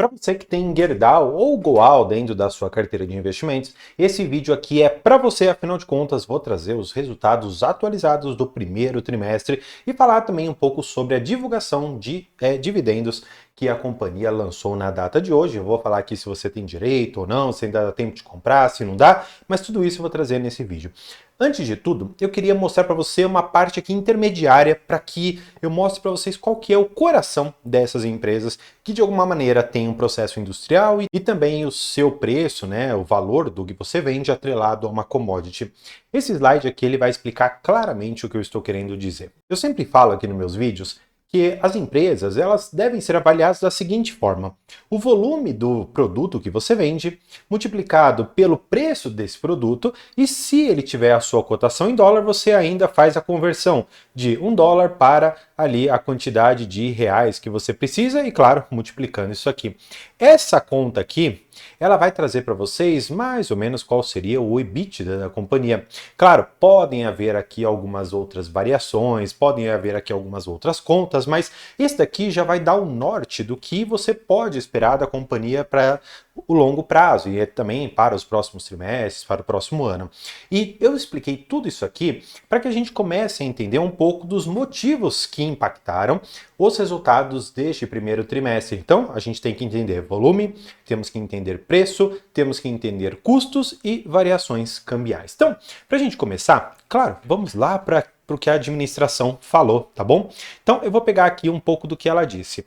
Para você que tem Gerdau ou Goal dentro da sua carteira de investimentos, esse vídeo aqui é para você, afinal de contas, vou trazer os resultados atualizados do primeiro trimestre e falar também um pouco sobre a divulgação de dividendos que a companhia lançou na data de hoje. Eu vou falar aqui se você tem direito ou não, se ainda dá tempo de comprar, se não dá, mas tudo isso eu vou trazer nesse vídeo. Antes de tudo, eu queria mostrar para você uma parte aqui intermediária para que eu mostre para vocês qual que é o coração dessas empresas que de alguma maneira tem um processo industrial e também o seu preço, né, o valor do que você vende atrelado a uma commodity. Esse slide aqui ele vai explicar claramente o que eu estou querendo dizer. Eu sempre falo aqui nos meus vídeos que as empresas elas devem ser avaliadas da seguinte forma: o volume do produto que você vende multiplicado pelo preço desse produto, e se ele tiver a sua cotação em dólar, você ainda faz a conversão de $1 para ali a quantidade de reais que você precisa e, claro, multiplicando isso aqui. Essa conta aqui, ela vai trazer para vocês mais ou menos qual seria o EBITDA da companhia. Claro, podem haver aqui algumas outras variações, podem haver aqui algumas outras contas, mas esse daqui já vai dar o norte do que você pode esperar da companhia para o longo prazo e também para os próximos trimestres, para o próximo ano. E eu expliquei tudo isso aqui para que a gente comece a entender um pouco dos motivos que impactaram os resultados deste primeiro trimestre. Então, a gente tem que entender volume, temos que entender preço, temos que entender custos e variações cambiais. Então, para a gente começar, claro, vamos lá para o que a administração falou, tá bom? Então, eu vou pegar aqui um pouco do que ela disse.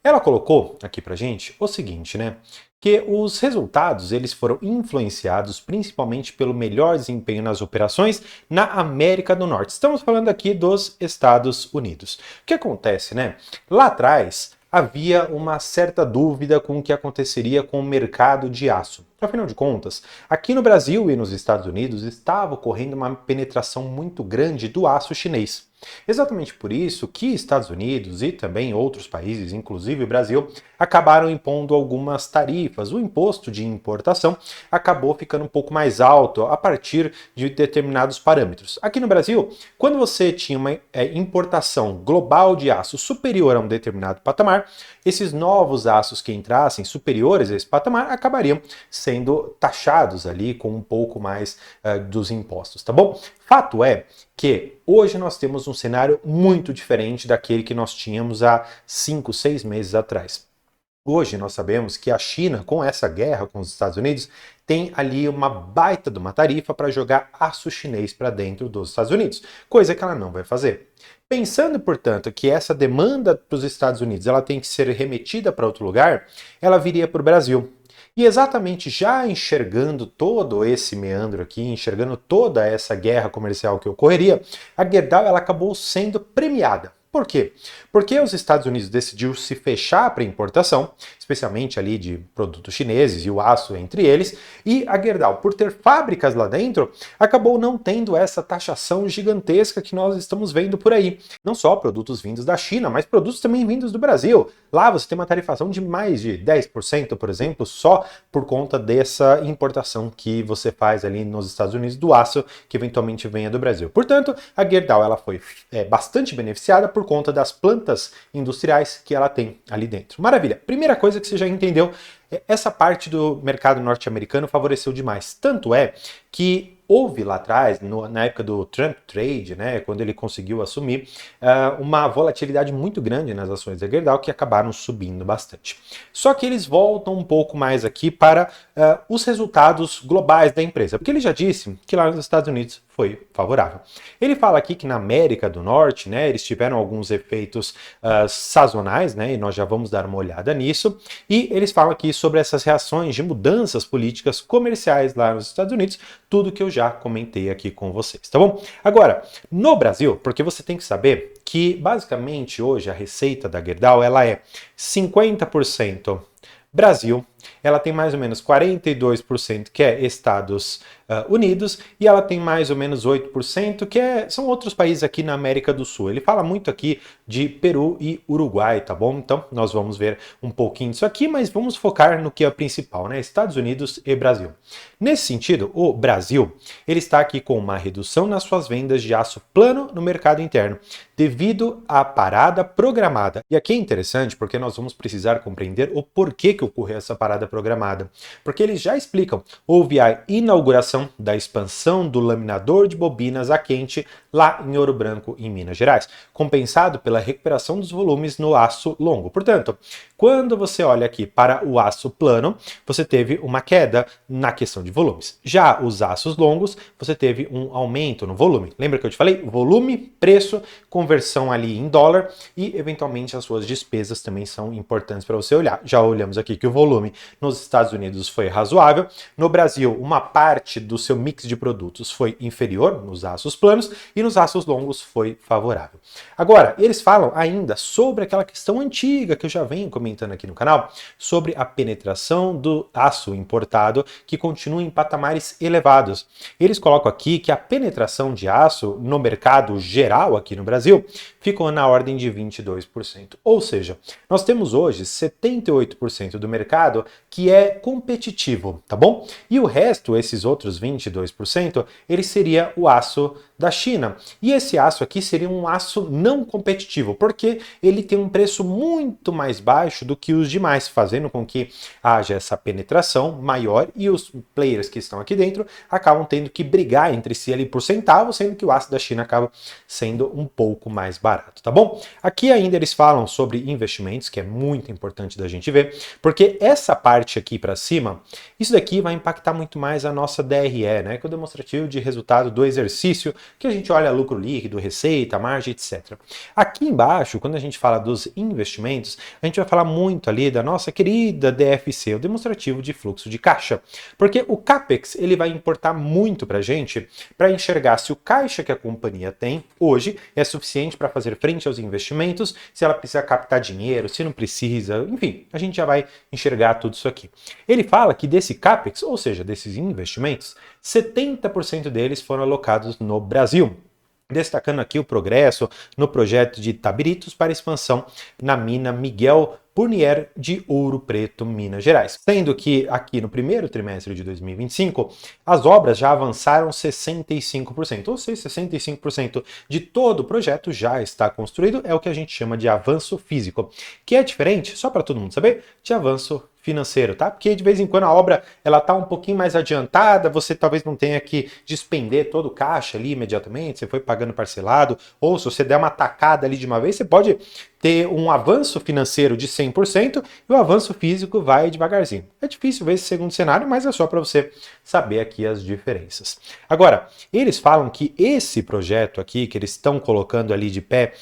Ela colocou aqui pra gente o seguinte, né? Que os resultados eles foram influenciados principalmente pelo melhor desempenho nas operações na América do Norte. Estamos falando aqui dos Estados Unidos. O que acontece, né? Lá atrás havia uma certa dúvida com o que aconteceria com o mercado de aço. Afinal de contas, aqui no Brasil e nos Estados Unidos estava ocorrendo uma penetração muito grande do aço chinês. Exatamente por isso que Estados Unidos e também outros países, inclusive o Brasil, acabaram impondo algumas tarifas. O imposto de importação acabou ficando um pouco mais alto a partir de determinados parâmetros. Aqui no Brasil, quando você tinha uma importação global de aço superior a um determinado patamar, esses novos aços que entrassem superiores a esse patamar acabariam sendo taxados ali com um pouco mais dos impostos, tá bom? Fato é que hoje nós temos um cenário muito diferente daquele que nós tínhamos há 5, 6 meses atrás. Hoje nós sabemos que a China, com essa guerra com os Estados Unidos, tem ali uma baita de uma tarifa para jogar aço chinês para dentro dos Estados Unidos, coisa que ela não vai fazer. Pensando, portanto, que essa demanda para os Estados Unidos ela tem que ser remetida para outro lugar, ela viria para o Brasil. E exatamente já enxergando todo esse meandro aqui, enxergando toda essa guerra comercial que ocorreria, a Gerdau ela acabou sendo premiada. Por quê? Porque os Estados Unidos decidiu se fechar para importação, especialmente ali de produtos chineses e o aço entre eles, e a Gerdau, por ter fábricas lá dentro, acabou não tendo essa taxação gigantesca que nós estamos vendo por aí. Não só produtos vindos da China, mas produtos também vindos do Brasil. Lá você tem uma tarifação de mais de 10%, por exemplo, só por conta dessa importação que você faz ali nos Estados Unidos do aço que eventualmente venha do Brasil. Portanto, a Gerdau ela foi bastante beneficiada por conta das plantas industriais que ela tem ali dentro. Maravilha! Primeira coisa que você já entendeu, essa parte do mercado norte-americano favoreceu demais. Tanto é que houve lá atrás, na época do Trump Trade, né, quando ele conseguiu assumir, uma volatilidade muito grande nas ações da Gerdau que acabaram subindo bastante. Só que eles voltam um pouco mais aqui para os resultados globais da empresa, porque ele já disse que lá nos Estados Unidos foi favorável. Ele fala aqui que na América do Norte, né, eles tiveram alguns efeitos sazonais, né, e nós já vamos dar uma olhada nisso, e eles falam aqui sobre essas reações de mudanças políticas comerciais lá nos Estados Unidos, tudo que eu já comentei aqui com vocês, tá bom? Agora, no Brasil, porque você tem que saber que basicamente hoje a receita da Gerdau ela é 50% Brasil, ela tem mais ou menos 42% que é Estados Unidos, e ela tem mais ou menos 8% que são outros países aqui na América do Sul. Ele fala muito aqui de Peru e Uruguai, tá bom? Então nós vamos ver um pouquinho disso aqui, mas vamos focar no que é o principal, né? Estados Unidos e Brasil. Nesse sentido, o Brasil, ele está aqui com uma redução nas suas vendas de aço plano no mercado interno, devido à parada programada. E aqui é interessante porque nós vamos precisar compreender o porquê que ocorreu essa parada programada. Porque eles já explicam, houve a inauguração da expansão do laminador de bobinas a quente lá em Ouro Branco, em Minas Gerais, compensado pela recuperação dos volumes no aço longo. Portanto, quando você olha aqui para o aço plano, você teve uma queda na questão de volumes. Já os aços longos, você teve um aumento no volume. Lembra que eu te falei? Volume, preço, conversão ali em dólar e, eventualmente, as suas despesas também são importantes para você olhar. Já olhamos aqui que o volume nos Estados Unidos foi razoável. No Brasil, uma parte do seu mix de produtos foi inferior nos aços planos e nos aços longos foi favorável. Agora, eles falam ainda sobre aquela questão antiga que eu já venho comentando aqui no canal, sobre a penetração do aço importado que continua em patamares elevados. Eles colocam aqui que a penetração de aço no mercado geral aqui no Brasil ficou na ordem de 22%. Ou seja, nós temos hoje 78% do mercado que é competitivo, tá bom? E o resto, esses outros 22%, ele seria o aço da China. E esse aço aqui seria um aço não competitivo, porque ele tem um preço muito mais baixo do que os demais, fazendo com que haja essa penetração maior e os players que estão aqui dentro acabam tendo que brigar entre si ali por centavos, sendo que o aço da China acaba sendo um pouco mais barato, tá bom? Aqui ainda eles falam sobre investimentos, que é muito importante da gente ver, porque essa parte aqui para cima, isso daqui vai impactar muito mais a nossa DRE, né, que é o demonstrativo de resultado do exercício, que a gente olha lucro líquido, receita, margem, etc. Aqui embaixo, quando a gente fala dos investimentos, a gente vai falar muito ali da nossa querida DFC, o demonstrativo de fluxo de caixa, porque o CAPEX ele vai importar muito para a gente para enxergar se o caixa que a companhia tem hoje é suficiente para fazer frente aos investimentos, se ela precisa captar dinheiro, se não precisa, enfim, a gente já vai enxergar tudo isso aqui. Ele fala que desse CAPEX, ou seja, desses investimentos, 70% deles foram alocados no Brasil. Destacando aqui o progresso no projeto de Tabiritos para expansão na mina Miguel Burnier de Ouro Preto, Minas Gerais. Sendo que aqui no primeiro trimestre de 2025, as obras já avançaram 65%, ou seja, 65% de todo o projeto já está construído, é o que a gente chama de avanço físico, que é diferente, só para todo mundo saber, de avanço financeiro, tá? Porque de vez em quando a obra ela tá um pouquinho mais adiantada, você talvez não tenha que despender todo o caixa ali imediatamente, você foi pagando parcelado, ou se você der uma tacada ali de uma vez, você pode ter um avanço financeiro de 100% e o avanço físico vai devagarzinho. É difícil ver esse segundo cenário, mas é só para você saber aqui as diferenças. Agora, eles falam que esse projeto aqui, que eles estão colocando ali de pé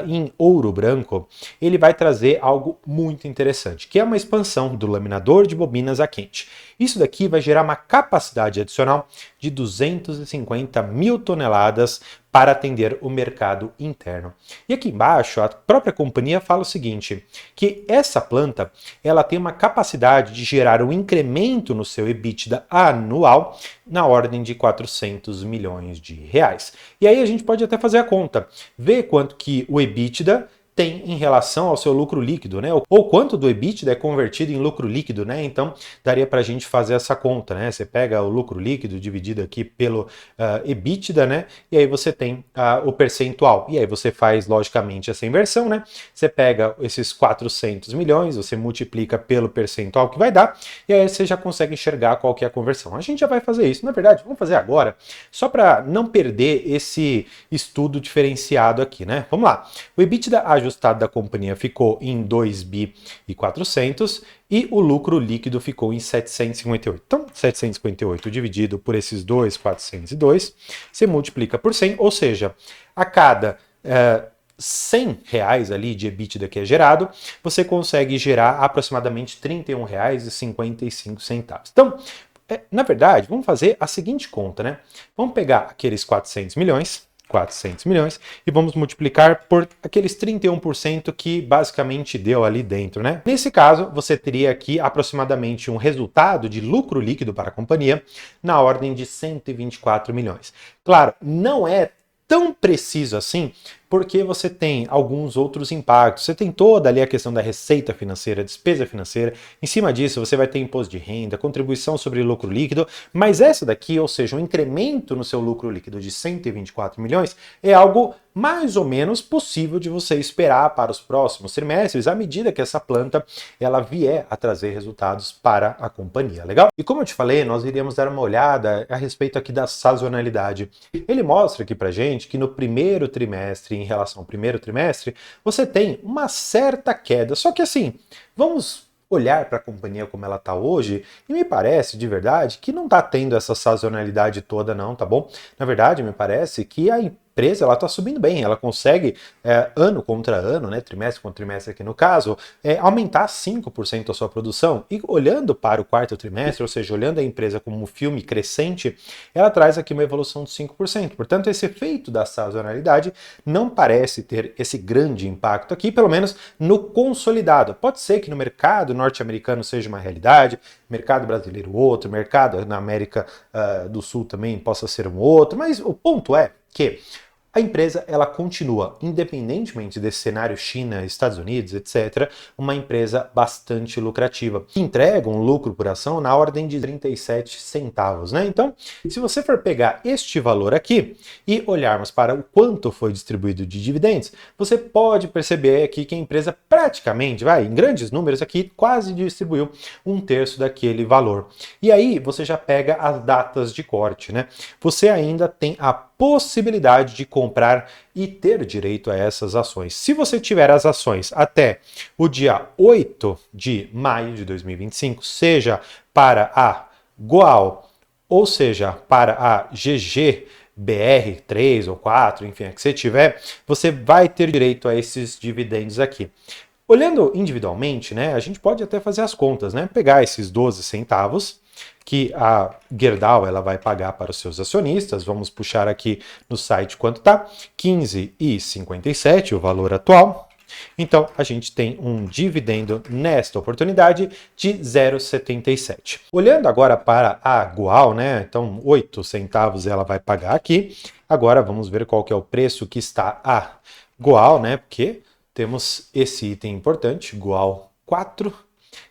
em Ouro Branco, ele vai trazer algo muito interessante, que é uma expansão do laminador de bobinas a quente. Isso daqui vai gerar uma capacidade adicional de 250 mil toneladas para atender o mercado interno. E aqui embaixo, a própria companhia fala o seguinte, que essa planta ela tem uma capacidade de gerar um incremento no seu EBITDA anual na ordem de 400 milhões de reais. E aí a gente pode até fazer a conta, ver quanto que o EBITDA tem em relação ao seu lucro líquido, né? Ou quanto do EBITDA é convertido em lucro líquido, né? Então, daria para a gente fazer essa conta, né? Você pega o lucro líquido dividido aqui pelo EBITDA, né? E aí você tem o percentual. E aí você faz, logicamente, essa inversão, né? Você pega esses 400 milhões, você multiplica pelo percentual que vai dar, e aí você já consegue enxergar qual que é a conversão. A gente já vai fazer isso. Na verdade, vamos fazer agora, só para não perder esse estudo diferenciado aqui, né? Vamos lá. O EBITDA ajustado da companhia ficou em 2.400 e o lucro líquido ficou em 758. Então, 758 dividido por esses 2.402, você multiplica por 100, ou seja, a cada 100 reais ali de EBITDA que é gerado, você consegue gerar aproximadamente R$ 31,55. Então, na verdade, vamos fazer a seguinte conta, né? Vamos pegar aqueles 400 milhões, 400 milhões, e vamos multiplicar por aqueles 31% que basicamente deu ali dentro, né? Nesse caso, você teria aqui aproximadamente um resultado de lucro líquido para a companhia na ordem de 124 milhões. Claro, não é tão preciso assim, porque você tem alguns outros impactos. Você tem toda ali a questão da receita financeira, despesa financeira. Em cima disso, você vai ter imposto de renda, contribuição sobre lucro líquido, mas essa daqui, ou seja, um incremento no seu lucro líquido de 124 milhões, é algo mais ou menos possível de você esperar para os próximos trimestres, à medida que essa planta ela vier a trazer resultados para a companhia, legal? E como eu te falei, nós iríamos dar uma olhada a respeito aqui da sazonalidade. Ele mostra aqui pra gente que no primeiro trimestre, em relação ao primeiro trimestre, você tem uma certa queda. Só que assim, vamos olhar para a companhia como ela está hoje, e me parece de verdade que não está tendo essa sazonalidade toda não, tá bom? Na verdade, me parece que a empresa ela está subindo bem, ela consegue ano contra ano, né, trimestre contra trimestre aqui no caso, aumentar 5% a sua produção. E olhando para o quarto trimestre, ou seja, olhando a empresa como um filme crescente, ela traz aqui uma evolução de 5%. Portanto, esse efeito da sazonalidade não parece ter esse grande impacto aqui, pelo menos no consolidado. Pode ser que no mercado norte-americano seja uma realidade, mercado brasileiro outro, mercado na América do Sul também possa ser um outro, mas o ponto é que a empresa ela continua, independentemente desse cenário China, Estados Unidos, etc., uma empresa bastante lucrativa, que entrega um lucro por ação na ordem de 37 centavos, né? Então, se você for pegar este valor aqui e olharmos para o quanto foi distribuído de dividendos, você pode perceber aqui que a empresa praticamente, em grandes números aqui, quase distribuiu um terço daquele valor. E aí você já pega as datas de corte, né? Você ainda tem a possibilidade de comprar e ter direito a essas ações. Se você tiver as ações até o dia 8 de maio de 2025, seja para a Goal ou seja para a GG, BR 3 ou 4, enfim, a que você tiver, você vai ter direito a esses dividendos aqui. Olhando individualmente, né, a gente pode até fazer as contas, né, pegar esses 12 centavos que a Gerdau ela vai pagar para os seus acionistas. Vamos puxar aqui no site quanto tá, 15,57 o valor atual. Então a gente tem um dividendo nesta oportunidade de 0,77. Olhando agora para a Goal, né? Então 8 centavos ela vai pagar aqui. Agora vamos ver qual que é o preço que está a Goal, né? Porque temos esse item importante, Goal 4.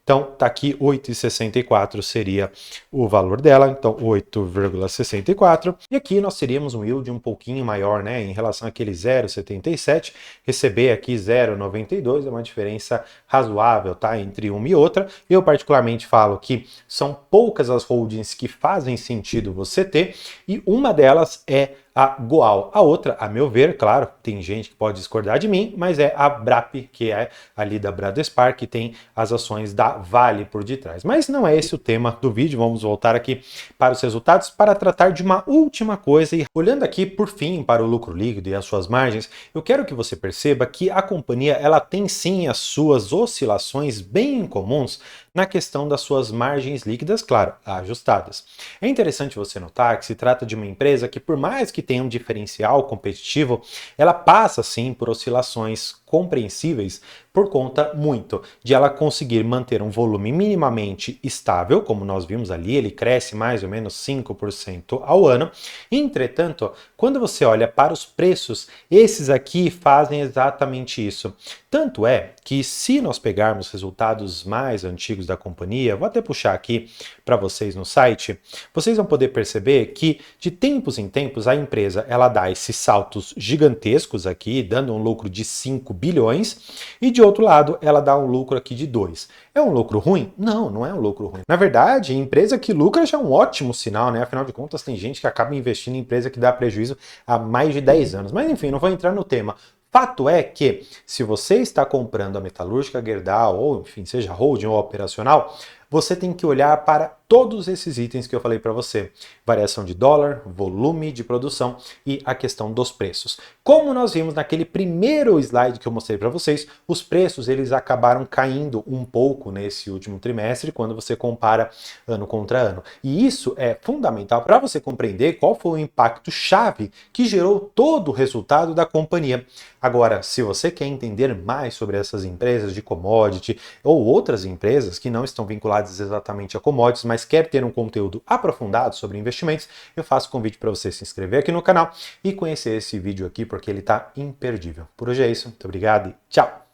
Então, tá aqui 8,64 seria o valor dela, então 8,64. E aqui nós teríamos um yield um pouquinho maior, né, em relação àquele 0,77. Receber aqui 0,92 é uma diferença razoável, tá, entre uma e outra. Eu particularmente falo que são poucas as holdings que fazem sentido você ter, e uma delas é a Goal. A outra, a meu ver, claro, tem gente que pode discordar de mim, mas é a BRAP, que é ali da Bradespar, que tem as ações da Vale por detrás. Mas não é esse o tema do vídeo, vamos voltar aqui para os resultados para tratar de uma última coisa. E olhando aqui, por fim, para o lucro líquido e as suas margens, eu quero que você perceba que a companhia ela tem sim as suas oscilações bem comuns na questão das suas margens líquidas, claro, ajustadas. É interessante você notar que se trata de uma empresa que, por mais que tenha um diferencial competitivo, ela passa sim por oscilações compreensíveis por conta muito de ela conseguir manter um volume minimamente estável, como nós vimos ali, ele cresce mais ou menos 5% ao ano. Entretanto, quando você olha para os preços, esses aqui fazem exatamente isso. Tanto é que se nós pegarmos resultados mais antigos da companhia, vou até puxar aqui para vocês no site, vocês vão poder perceber que de tempos em tempos a empresa ela dá esses saltos gigantescos aqui, dando um lucro de 5 bilhões, e de outro lado ela dá um lucro aqui de 2. É um lucro ruim? Não, não é um lucro ruim. Na verdade, empresa que lucra já é um ótimo sinal, né? Afinal de contas, tem gente que acaba investindo em empresa que dá prejuízo há mais de 10 anos. Mas enfim, não vou entrar no tema. Fato é que, se você está comprando a metalúrgica Gerdau, ou enfim, seja holding ou operacional, você tem que olhar para todos esses itens que eu falei para você. Variação de dólar, volume de produção e a questão dos preços. Como nós vimos naquele primeiro slide que eu mostrei para vocês, os preços eles acabaram caindo um pouco nesse último trimestre quando você compara ano contra ano. E isso é fundamental para você compreender qual foi o impacto chave que gerou todo o resultado da companhia. Agora, se você quer entender mais sobre essas empresas de commodity ou outras empresas que não estão vinculadas exatamente a commodities, mas quer ter um conteúdo aprofundado sobre investimentos, eu faço convite para você se inscrever aqui no canal e conhecer esse vídeo aqui porque ele está imperdível. Por hoje é isso, muito obrigado e tchau!